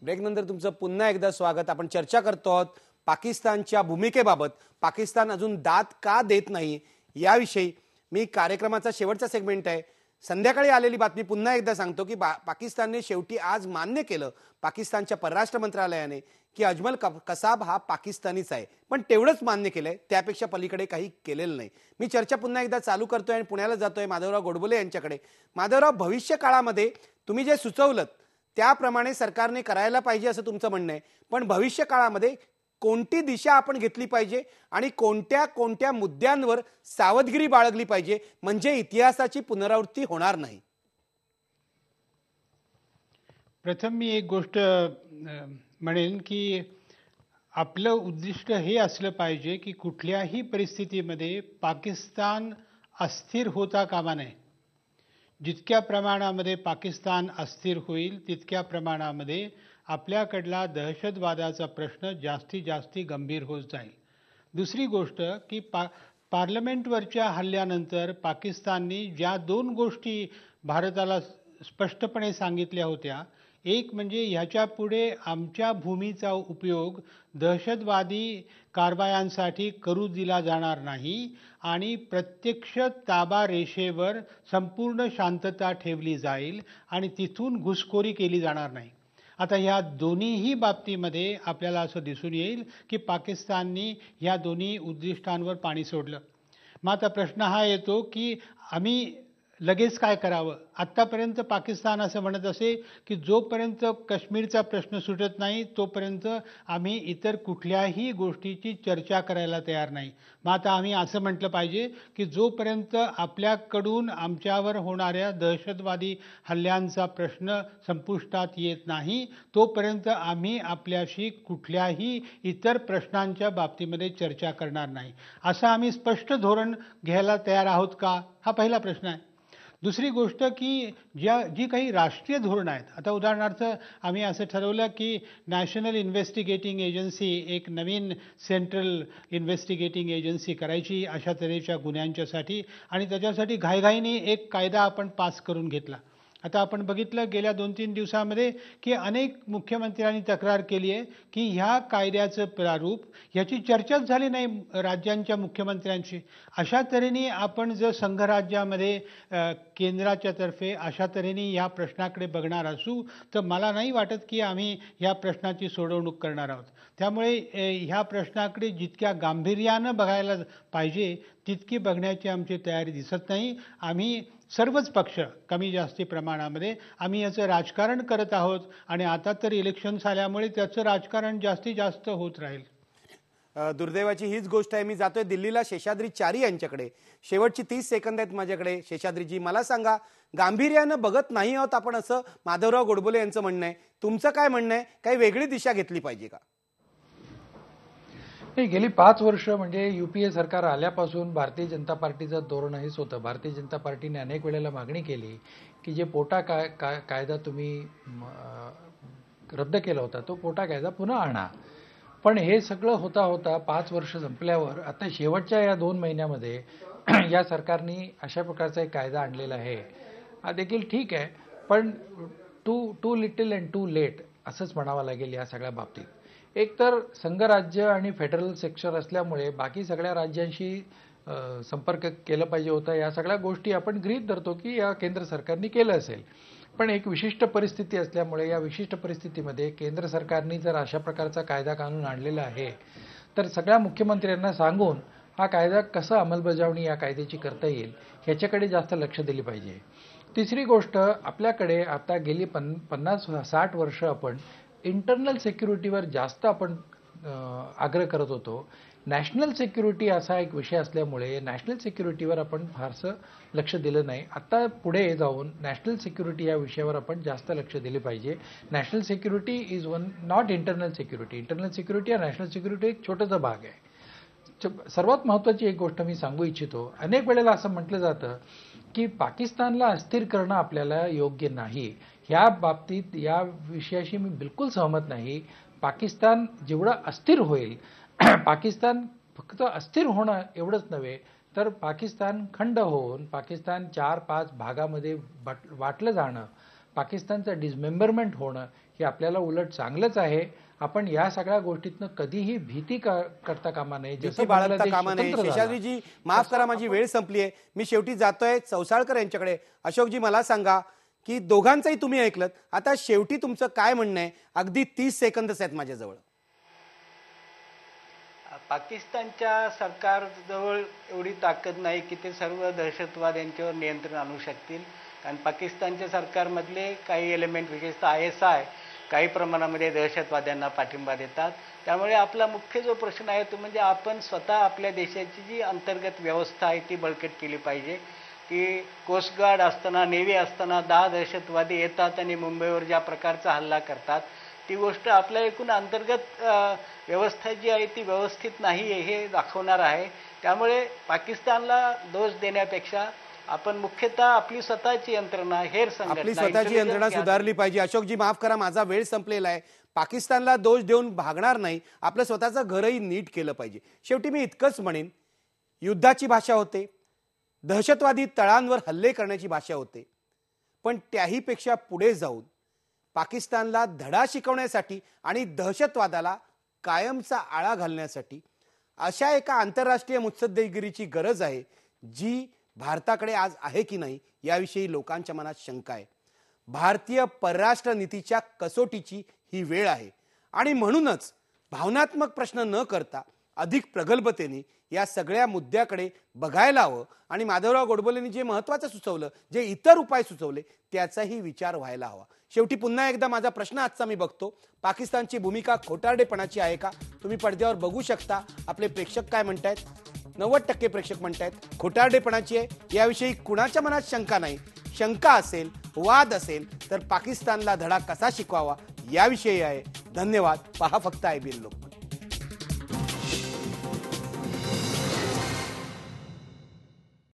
ब्रेकनंतर तुमचं पुन्हा एकदा स्वागत. आपण चर्चा करतो आहोत पाकिस्तानच्या भूमिकेबाबत. पाकिस्तान अजून दाद का देत नाही याविषयी. मी कार्यक्रमाचा शेवटचा सेगमेंट आहे. संध्याकाळी आलेली बातमी पुन्हा एकदा सांगतो की पाकिस्तानने शेवटी आज मान्य केलं, पाकिस्तानच्या परराष्ट्र मंत्रालयाने, की अजमल कसाब हा पाकिस्तानीच आहे. पण तेवढंच मान्य केलंय, त्यापेक्षा पलीकडे काही केलेलं नाही. मी चर्चा पुन्हा एकदा चालू करतोय आणि पुण्याला जातोय माधवराव गोडबोले यांच्याकडे. माधवराव, भविष्य काळामध्ये तुम्ही जे सुचवलं त्याप्रमाणे सरकारने करायला पाहिजे असं तुमचं म्हणणं आहे, पण भविष्य काळामध्ये कोणती दिशा आपण घेतली पाहिजे आणि कोणत्या कोणत्या मुद्द्यांवर सावधगिरी बाळगली पाहिजे म्हणजे इतिहासाची पुनरावृत्ती होणार नाही? प्रथम मी एक गोष्ट म्हणेन की आपलं उद्दिष्ट हे असलं पाहिजे की कुठल्याही परिस्थितीमध्ये पाकिस्तान अस्थिर होता कामा नये. जितक्या प्रमाणामध्ये पाकिस्तान अस्थिर होईल तितक्या प्रमाणामध्ये आपल्याकडला दहशतवादाचा प्रश्न जास्ती गंभीर होत जाईल. दुसरी गोष्ट की पार्लमेंटवरच्या हल्ल्यानंतर पाकिस्तानने ज्या दोन गोष्टी भारताला स्पष्टपणे सांगितल्या होत्या, एक म्हणजे ह्याच्या पुढे आमच्या भूमीचा उपयोग दहशतवादी कारवायांसाठी करू दिला जाणार नाही आणि प्रत्यक्ष ताबा रेषेवर संपूर्ण शांतता ठेवली जाईल आणि तिथून घुसखोरी केली जाणार नाही. आता ह्या दोन्हीही बाबतीमध्ये आपल्याला असं दिसून येईल की पाकिस्तानने ह्या दोन्ही उद्दिष्टांवर पाणी सोडलं. मग आता प्रश्न हा येतो की आम्ही लगेच काय करावं. आत्तापर्यंत पाकिस्तान असं म्हणत असे की जोपर्यंत काश्मीरचा प्रश्न सुटत नाही तोपर्यंत आम्ही इतर कुठल्याही गोष्टीची चर्चा करायला तयार नाही. मग आता आम्ही असं म्हटलं पाहिजे की जोपर्यंत आपल्याकडून आमच्यावर होणाऱ्या दहशतवादी हल्ल्यांचा प्रश्न संपुष्टात येत नाही तोपर्यंत आम्ही आपल्याशी कुठल्याही इतर प्रश्नांच्या बाबतीमध्ये चर्चा करणार नाही, असं आम्ही स्पष्ट धोरण घ्यायला तयार आहोत का, हा पहिला प्रश्न आहे. दुसरी गोष्ट की जी काही राष्ट्रीय धोरणं आहेत, आता उदाहरणार्थ आम्ही असं ठरवलं की नॅशनल इन्व्हेस्टिगेटिंग एजन्सी, एक नवीन सेंट्रल इन्व्हेस्टिगेटिंग एजन्सी करायची अशा तऱ्हेच्या गुन्ह्यांच्यासाठी, आणि त्याच्यासाठी घाईघाईने एक कायदा आपण पास करून घेतला. आता आपण बघितलं गेल्या 2-3 दिवसामध्ये की अनेक मुख्यमंत्र्यांनी तक्रार केली आहे की ह्या कायद्याचं प्रारूप ह्याची चर्चाच झाली नाही राज्यांच्या मुख्यमंत्र्यांशी. अशा तऱ्हेने आपण जर संघराज्यामध्ये केंद्राच्या तर्फे अशा तऱ्हेने ह्या प्रश्नाकडे बघणार असू तर मला नाही वाटत की आम्ही ह्या प्रश्नाची सोडवणूक करणार आहोत. त्यामुळे ह्या प्रश्नाकडे जितक्या गांभीर्यानं बघायला पाहिजे तितकी बघण्याची आमची तयारी दिसत नाही. आम्ही सर्वच पक्ष कमी जास्ती प्रमाणामध्ये आम्ही याचं राजकारण करत आहोत आणि आता तर इलेक्शन्स आल्यामुळे त्याचं राजकारण जास्तीत जास्त होत राहील. दुर्दैवाची हीच गोष्ट आहे. मी जातोय दिल्लीला शेषाद्री चारी यांच्याकडे. शेवटची 30 सेकंद आहेत माझ्याकडे. शेषाद्रीजी, मला सांगा, गांभीर्यानं बघत नाही आहोत आपण असं माधवराव गोडबोले यांचं म्हणणं आहे. तुमचं काय म्हणणं आहे? काही वेगळी दिशा घेतली पाहिजे का? गेली 5 वर्ष म्हणजे युपीए सरकार आल्यापासून भारतीय जनता पार्टीचं धोरण हेच होतं. भारतीय जनता पार्टीने अनेक वेळेला मागणी केली की जे पोटा कायदा तुम्ही रद्द केला होता तो पोटा कायदा पुन्हा आणा. पण हे सगळं होता 5 वर्ष संपल्यावर आता शेवटच्या या 2 महिन्यामध्ये या सरकारने अशा प्रकारचा एक कायदा आणलेला आहे. हा देखील ठीक आहे, पण too little and too late असंच म्हणावं लागेल या सगळ्या बाबतीत. एक तर संघराज्य आणि फेडरल सेक्टर असल्यामुळे बाकी सगळ्या राज्यांशी संपर्क केलं पाहिजे होता. या सगळ्या गोष्टी आपण गृहीत धरतो की या केंद्र सरकारने केलं असेल. पण एक विशिष्ट परिस्थिती असल्यामुळे या विशिष्ट परिस्थितीमध्ये केंद्र सरकारने जर अशा प्रकारचा कायदा कानून आणलेला आहे तर सगळ्या मुख्यमंत्र्यांना सांगून हा कायदा कसं अंमलबजावणी या कायद्याची करता येईल ह्याच्याकडे जास्त लक्ष दिले पाहिजे. तिसरी गोष्ट, आपल्याकडे आता गेली 50-60 वर्ष आपण इंटरनल सिक्युरिटीवर जास्त आपण आग्रह करत होतो. नॅशनल सिक्युरिटी असा एक विषय असल्यामुळे नॅशनल सिक्युरिटीवर आपण फारसं लक्ष दिलं नाही. आता पुढे जाऊन नॅशनल सिक्युरिटी या विषयावर आपण जास्त लक्ष दिले पाहिजे. National security is not internal security. Internal security आणि नॅशनल सिक्युरिटी एक छोटासा भाग आहे. सर्वात महत्त्वाची एक गोष्ट मी सांगू इच्छितो, अनेक वेळेला असं म्हटलं जातं की पाकिस्तानला अस्थिर करणं आपल्याला योग्य नाही. ह्या बाबतीत या विषयाशी मी बिलकुल सहमत नाही. पाकिस्तान जेवढं अस्थिर होईल, पाकिस्तान फक्त अस्थिर होणं एवढंच नव्हे तर पाकिस्तान खंड होऊन पाकिस्तान 4-5 भागामध्ये वाटलं जाणं पाकिस्तानचं डिसमेंबरमेंट होणं हे आपल्याला उलट चांगलंच आहे. आपण या सगळ्या गोष्टीतनं कधीही भीती करता कामा नये. भीती बाळगता कामा नये. शेषाद्रीजी माफ करा, माझी वेळ संपली आहे. मी शेवटी जातोय चौसाळकर यांच्याकडे. अशोकजी, मला सांगा की दोघांचंही तुम्ही ऐकलं, आता शेवटी तुमचं काय म्हणणं आहे? अगदी 30 सेकंदच आहेत माझ्याजवळ. पाकिस्तानच्या सरकारजवळ एवढी ताकद नाही की ते सर्व दहशतवाद यांच्यावर नियंत्रण आणू शकतील. कारण पाकिस्तानच्या सरकारमधले काही एलिमेंट, विशेषतः ISI, काही प्रमाणामध्ये दहशतवाद्यांना पाठिंबा देतात. त्यामुळे आपला मुख्य जो प्रश्न आहे तो म्हणजे आपण स्वतः आपल्या देशाची जी अंतर्गत व्यवस्था आहे ती बळकट केली पाहिजे. की कोस्ट गार्ड असताना, नेव्ही असताना 10 दहशतवादी येतात आणि मुंबईवर ज्या प्रकारचा हल्ला करतात, ती गोष्ट आपल्या एकूण अंतर्गत व्यवस्था जी आहे ती व्यवस्थित नाही आहे हे दाखवणार आहे. त्यामुळे पाकिस्तानला दोष देण्यापेक्षा आपण मुख्यतः आपली स्वतःची यंत्रणा, हेर संघटना, आपली स्वतःची यंत्रणा सुधारली पाहिजे. अशोकजी माफ करा, माझा वेळ संपलेला आहे. पाकिस्तानला दोष देऊन भागणार नाही, आपलं स्वतःचं घरही नीट केलं पाहिजे. शेवटी मी इतकंच म्हणेन, युद्धाची भाषा होते, दहशतवादी तळांवर हल्ले करण्याची भाषा होते, पण त्याही पेक्षा पुढे जाऊन पाकिस्तानला धडा शिकवण्यासाठी आणि दहशतवादाला कायमचा आळा घालण्यासाठी अशा एका आंतरराष्ट्रीय मुत्सद्देगिरीची गरज आहे, जी भारताकडे आज आहे की नाही याविषयी लोकांच्या मनात शंका आहे. भारतीय परराष्ट्र नीतीच्या कसोटीची ही वेळ आहे आणि म्हणूनच भावनात्मक प्रश्न न करता अधिक प्रगल्भतेने या सगळ्या मुद्द्याकडे बघायला हवं आणि माधवराव गोडबोलेंनी जे महत्त्वाचं सुचवलं, जे इतर उपाय सुचवले, त्याचाही विचार व्हायला हवा. शेवटी पुन्हा एकदा माझा प्रश्न आजचा मी बघतो, पाकिस्तानची भूमिका खोटारडेपणाची आहे का? तुम्ही पडद्यावर बघू शकता. आपले प्रेक्षक काय म्हणतायत? 90% प्रेक्षक म्हणतायत खोटारडेपणाची आहे. याविषयी कुणाच्या मनात शंका नाही. शंका असेल, वाद असेल तर पाकिस्तानला धडा कसा शिकवावा याविषयी आहे. धन्यवाद. पहा फक्त IBN लोक.